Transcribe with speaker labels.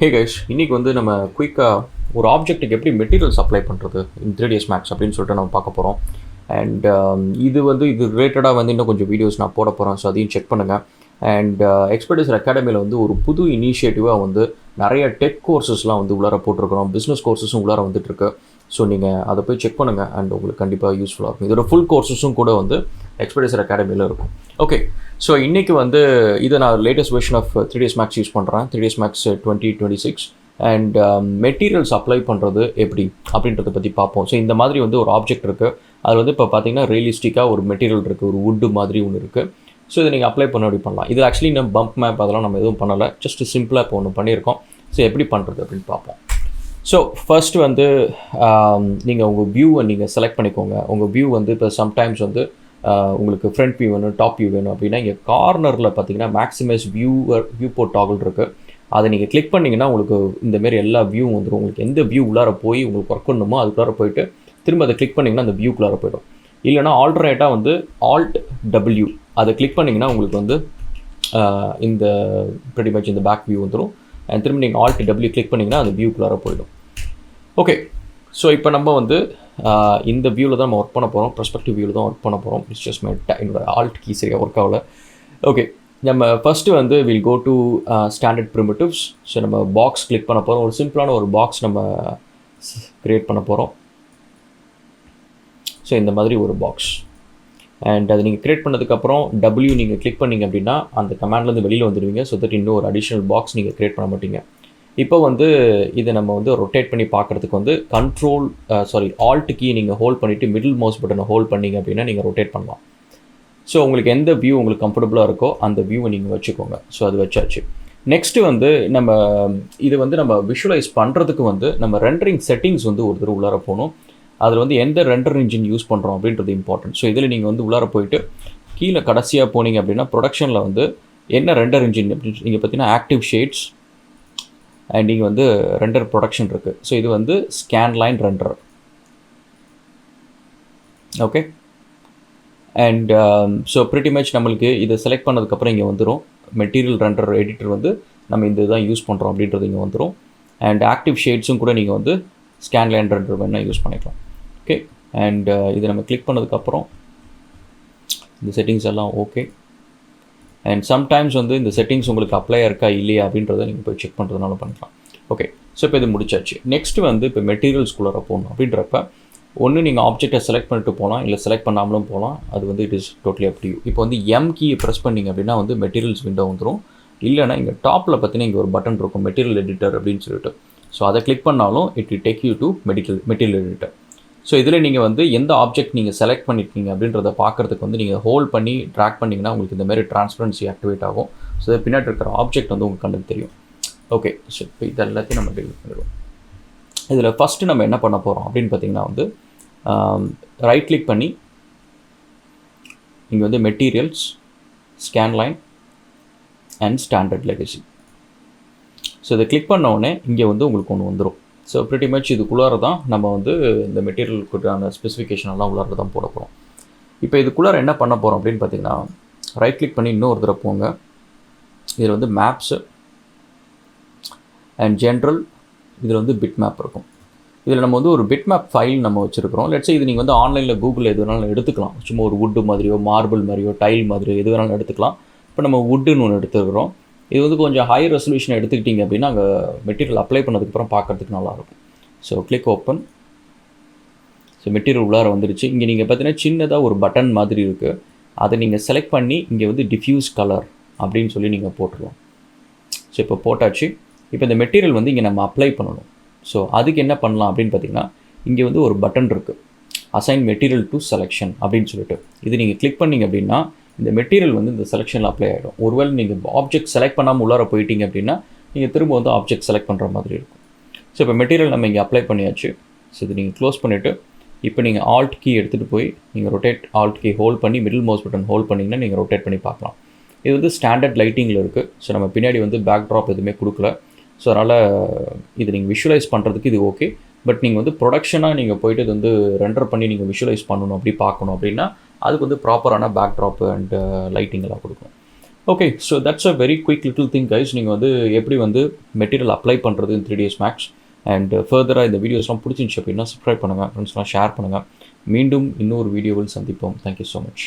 Speaker 1: Hey guys, இன்றைக்கி வந்து நம்ம குயிக்காக ஒரு ஆப்ஜெக்ட்டுக்கு எப்படி மெட்டீரியல்ஸ் அப்ளை பண்ணுறது இன் 3ds Max அப்படின்னு சொல்லிட்டு நம்ம பார்க்க போகிறோம். அண்ட் இது ரிலேட்டடாக வந்து இன்னும் கொஞ்சம் வீடியோஸ் நான் போட போகிறேன். ஸோ அதையும் செக் பண்ணுங்கள். அண்ட் எக்ஸ்பர்டைசர் அகாடமியில் வந்து ஒரு புது இனிஷியேட்டிவாக வந்து நிறைய டெக் கோர்சஸ்லாம் வந்து உள்ளார போட்டிருக்கிறோம். பிஸ்னஸ் கோர்சஸும் உள்ளார வந்துட்டுருக்கு. ஸோ நீங்கள் அதை போய் செக் பண்ணுங்கள். அண்ட் உங்களுக்கு கண்டிப்பாக யூஸ்ஃபுல்லாக இருக்கும். இதோட ஃபுல் கோர்சஸும் கூட வந்து எக்ஸ்பர்டைசர் அகாடமியில் இருக்கும். ஓகே, ஸோ இன்றைக்கி வந்து இதை நான் latest version of 3ds Max use பண்ணுறேன். 3ds Max 2026 and materials apply பண்ணுறது எப்படி அப்படின்றத பற்றி பார்ப்போம். ஸோ இந்த மாதிரி வந்து ஒரு ஆப்ஜெக்ட் இருக்குது. அது வந்து இப்போ பார்த்தீங்கன்னா ரியலிஸ்டிக்காக ஒரு மெட்டீரியல் இருக்குது, ஒரு வுட்டு மாதிரி ஒன்று இருக்குது. ஸோ இதை நீங்கள் அப்ளை பண்ண எப்படி பண்ணலாம். இது ஆக்சுவலி நம்ம பம்ப் மேப் அதெல்லாம் நம்ம எதுவும் பண்ணலை, ஜஸ்ட் சிம்பிளாக இப்போ ஒன்று பண்ணியிருக்கோம். ஸோ எப்படி பண்ணுறது அப்படின்னு பார்ப்போம். ஸோ ஃபர்ஸ்ட்டு வந்து நீங்கள் உங்கள் வியூவை நீங்கள் செலக்ட் பண்ணிக்கோங்க. உங்கள் வியூ வந்து இப்போ சம்டைம்ஸ் வந்து உங்களுக்கு ஃப்ரண்ட் வியூ வேணும், டாப் வியூ வேணும் அப்படின்னா இங்கே கார்னரில் பார்த்தீங்கன்னா மேக்ஸிமைஸ் வியூ போர்ட் டாகல் இருக்குது. அதை நீங்கள் கிளிக் பண்ணிங்கன்னா உங்களுக்கு இந்தமாரி எல்லா வியூவும் வந்துடும். உங்களுக்கு எந்த வியூ உள்ளார போய் உங்களுக்கு ஒர்க் பண்ணணுமோ அதுக்குள்ளார போயிட்டு திரும்ப அதை கிளிக் பண்ணிங்கன்னா அந்த வியூக்குள்ளார போய்டும். இல்லைனா ஆல்டர்னேட்டாக வந்து Alt+W அதை கிளிக் பண்ணிங்கன்னா உங்களுக்கு வந்து இந்த pretty much இந்த பேக் வியூ வந்துடும். அண்ட் திரும்ப நீங்கள் Alt+W கிளிக் பண்ணிங்கன்னா அந்த வியூக்குள்ளார போய்டும். ஓகே, ஸோ இப்போ நம்ம வந்து இந்த வியூவில் தான் நம்ம ஒர்க் பண்ண போகிறோம். ப்ரெஸ்பெக்டிவ் வியூவில் தான் ஒர்க் பண்ண போகிறோம். இட்ஸ் ஜஸ்ட் என்னோட ஆல்ட் கீ சரியாக ஒர்க் ஆகலை. ஓகே, நம்ம ஃபஸ்ட்டு வந்து will go to standard primitives. So நம்ம பாக்ஸ் கிளிக் பண்ண போகிறோம். ஒரு சிம்பிளான ஒரு பாக்ஸ் நம்ம க்ரியேட் பண்ண போகிறோம். ஸோ இந்த மாதிரி ஒரு பாக்ஸ். அண்ட் அது நீங்கள் க்ரியேட் பண்ணதுக்கப்புறம் W நீங்கள் கிளிக் பண்ணிங்க அப்படின்னா அந்த கமாண்ட்லேருந்து வெளியில் வந்துடுவீங்க. ஸோ தட் இன்னும் ஒரு அடிஷ்னல் பாக்ஸ் நீங்கள் க்ரியேட் பண்ண மாட்டீங்க. இப்போ வந்து இதை நம்ம வந்து ரொட்டேட் பண்ணி பார்க்குறதுக்கு வந்து ஆல்ட் கீ நீங்கள் ஹோல்ட் பண்ணிவிட்டு மிடில் மவுஸ் பட்டனை ஹோல்ட் பண்ணிங்க அப்படின்னா நீங்கள் ரொட்டேட் பண்ணலாம். ஸோ உங்களுக்கு எந்த வியூ உங்களுக்கு கம்ஃபர்டபுளாக இருக்கோ அந்த வியூவை நீங்கள் வச்சுக்கோங்க. ஸோ அது வச்சாச்சு. நெக்ஸ்ட்டு வந்து இது வந்து நம்ம விஷுவலைஸ் பண்ணுறதுக்கு வந்து நம்ம ரெண்டரிங் செட்டிங்ஸ் வந்து ஒரு தடவை உள்ளார போகணும். அதில் வந்து எந்த ரெண்டர் இன்ஜின் யூஸ் பண்ணுறோம் அப்படின்றது இம்பார்ட்டன்ட். ஸோ இதில் நீங்கள் வந்து உள்ளார போயிட்டு கீழே கடைசியாக போனீங்க அப்படின்னா ப்ரொடக்ஷனில் வந்து என்ன ரெண்டர் இன்ஜின் அப்படின்னு நீங்கள் பார்த்தீங்கன்னா ஆக்டிவ் ஷேட்ஸ் அண்ட் இங்கே வந்து ரெண்டர் ப்ரொடக்ஷன் இருக்குது. ஸோ இது வந்து scanline render. Okay, and so pretty much நம்மளுக்கு இதை செலக்ட் பண்ணதுக்கப்புறம் இங்கே வந்துடும் மெட்டீரியல் ரெண்டர் எடிட்டர் வந்து நம்ம இந்த இதுதான் யூஸ் பண்ணுறோம் அப்படின்றது இங்கே வந்துடும். அண்ட் ஆக்டிவ் ஷேட்ஸும் கூட நீங்கள் வந்து ஸ்கேன்லைன் ரெண்டர் வேணால் யூஸ் பண்ணிக்கலாம். ஓகே, அண்ட் இதை நம்ம கிளிக் பண்ணதுக்கப்புறம் இந்த செட்டிங்ஸ் எல்லாம் ஓகே. அண்ட் சம்டைம்ஸ் வந்து இந்த செட்டிங்ஸ் உங்களுக்கு அப்ளை இருக்கா இல்லையா அப்படின்றத நீங்கள் போய் செக் பண்ணுறதுனால பண்ணிக்கலாம். ஓகே, ஸோ இப்போ இது முடிச்சாச்சு. நெக்ஸ்ட்டு வந்து இப்போ மெட்டீரியல்ஸ்குள்ளார போகணும் அப்படின்றப்ப ஒன்று நீங்கள் ஆப்ஜெக்டை செலக்ட் பண்ணிட்டு போகலாம், இல்லை செலக்ட் பண்ணாமலும் போகலாம். அது வந்து it is totally up to you. இப்போ வந்து எம் கீயை ப்ரெஸ் பண்ணிங்க அப்படின்னா வந்து மெட்டீரியல்ஸ் விண்டோ வந்துடும். இல்லைனா இங்கே டாப்பில் பார்த்தீங்கன்னா இங்கே ஒரு பட்டன் இருக்கும் மெட்டீரியல் எடிட்டர் அப்படின்னு சொல்லிட்டு. ஸோ அதை கிளிக் பண்ணாலும் it will take you to material editor. So இதில் நீங்கள் வந்து எந்த ஆப்ஜெக்ட் நீங்கள் செலக்ட் பண்ணியிருக்கீங்க அப்படின்றத பார்க்குறதுக்கு வந்து நீங்கள் ஹோல்ட் பண்ணி ட்ராக் பண்ணிங்கன்னா உங்களுக்கு இந்தமாரி ட்ரான்ஸ்பரன்சி ஆக்டிவேட் ஆகும். ஸோ பின்னாடி இருக்கிற ஆப்ஜெக்ட் வந்து உங்களுக்கு கண்ணுக்கு தெரியும். ஓகே, ஸோ இப்போ இது எல்லாத்தையும் நம்ம டெலிட் பண்ணிடுவோம். இதில் ஃபஸ்ட்டு நம்ம என்ன பண்ண போகிறோம் அப்படின்னு பார்த்தீங்கன்னா வந்து ரைட் கிளிக் பண்ணி இங்கே வந்து materials, scanline and standard legacy. So இதை கிளிக் பண்ண உடனே இங்கே வந்து உங்களுக்கு ஒன்று வந்துடும். ஸோ ப்ரிட்டி மச் இதுக்குள்ளார தான் நம்ம வந்து இந்த மெட்டீரியலுக்கான ஸ்பெசிஃபிகேஷன் எல்லாம் உள்ளார தான் போட போகிறோம். இப்போ இதுக்குள்ளார என்ன பண்ண போகிறோம் அப்படின்னு பார்த்தீங்கன்னா ரைட் கிளிக் பண்ணி இன்னொரு தடவை போங்க. இதில் வந்து மேப்ஸு அண்ட் ஜென்ரல், இதில் வந்து பிட் மேப் இருக்கும். இதில் நம்ம வந்து ஒரு பிட் மேப் ஃபைல் நம்ம வச்சுருக்கிறோம். லெட்ஸ் இது நீங்கள் வந்து ஆன்லைனில் கூகுளில் எது வேணாலும் எடுத்துக்கலாம். சும்மா ஒரு வுட்டு மாதிரியோ மார்பிள் மாதிரியோ டைல் மாதிரியோ எது வேணாலும் எடுத்துக்கலாம். இப்போ நம்ம வுட்டுன்னு ஒன்று எடுத்துக்கிறோம். இது வந்து கொஞ்சம் ஹை ரெசல்யூஷன் எடுத்துக்கிட்டிங்க அப்படின்னா அங்கே மெட்டீரியல் அப்ளை பண்ணதுக்கப்புறம் பார்க்குறதுக்கு நல்லாயிருக்கும். So click open. So material உள்ளார வந்துடுச்சு. இங்கே நீங்கள் பார்த்தீங்கன்னா சின்னதாக ஒரு பட்டன் மாதிரி இருக்குது. அதை நீங்கள் செலக்ட் பண்ணி இங்கே வந்து டிஃப்யூஸ் கலர் அப்படின்னு சொல்லி நீங்கள் போட்டுருவோம். ஸோ இப்போ போட்டாச்சு. இப்போ இந்த மெட்டீரியல் வந்து இங்கே நம்ம அப்ளை பண்ணணும். ஸோ அதுக்கு என்ன பண்ணலாம் அப்படின்னு பார்த்தீங்கன்னா இங்கே வந்து ஒரு பட்டன் இருக்குது, அசைன் மெட்டீரியல் டு செலெக்ஷன் அப்படின்னு சொல்லிட்டு. இது நீங்கள் கிளிக் பண்ணிங்க அப்படின்னா இந்த மெட்டீரியல் வந்து இந்த செலெக்ஷனில் அப்ளை ஆகிடும். ஒருவேளை நீங்கள் ஆப்ஜெக்ட் செலக்ட் பண்ணாமல் உள்ளார போயிட்டீங்க அப்படின்னா நீங்கள் திரும்ப வந்து ஆப்ஜெக்ட் செலக்ட் பண்ணுற மாதிரி இருக்கும். ஸோ இப்போ மெட்டீரியல் நம்ம இங்கே அப்ளை பண்ணியாச்சு. ஸோ இது நீங்கள் க்ளோஸ் பண்ணிவிட்டு இப்போ நீங்கள் ஆல்ட் கீ எடுத்துகிட்டு போய் நீங்கள் ரொட்டேட் ஆல்ட் கீ ஹோல்ட் பண்ணி மிடில் மவுஸ் பட்டன் ஹோல்ட் பண்ணிங்கன்னா நீங்கள் ரொட்டேட் பண்ணி பார்க்கலாம். இது வந்து ஸ்டாண்டர்ட் லைட்டிங்கில் இருக்குது. ஸோ நம்ம பின்னாடி வந்து பேக் ட்ராப் எதுவுமே கொடுக்கல. ஸோ அதனால் இது நீங்கள் விஷுவலைஸ் பண்ணுறதுக்கு இது ஓகே. பட் நீங்கள் வந்து ப்ரொடக்ஷனாக நீங்கள் போய்ட்டு இது வந்து ரெண்டர் பண்ணி நீங்கள் விஷுவலைஸ் பண்ணணும் அப்படி பார்க்கணும் அப்படின்னா அதுக்கு வந்து ப்ராப்பரான பேக் ட்ராப்பு அண்ட் லைட்டிங் எல்லாம் கொடுக்கணும். Okay, so that's a very quick little thing guys. நீங்கள் வந்து எப்படி வந்து மெட்டீரியல் அப்ளை பண்ணுறது in 3ds Max. அண்ட் ஃபர்தராக இந்த வீடியோஸ்லாம் பிடிச்சிருந்துச்சு அப்படின்னா சப்ஸ்கிரைப் பண்ணுங்கள், ஃப்ரெண்ட்ஸ்லாம் ஷேர் பண்ணுங்கள். மீண்டும் இன்னொரு வீடியோவில் சந்திப்போம். Thank you so much.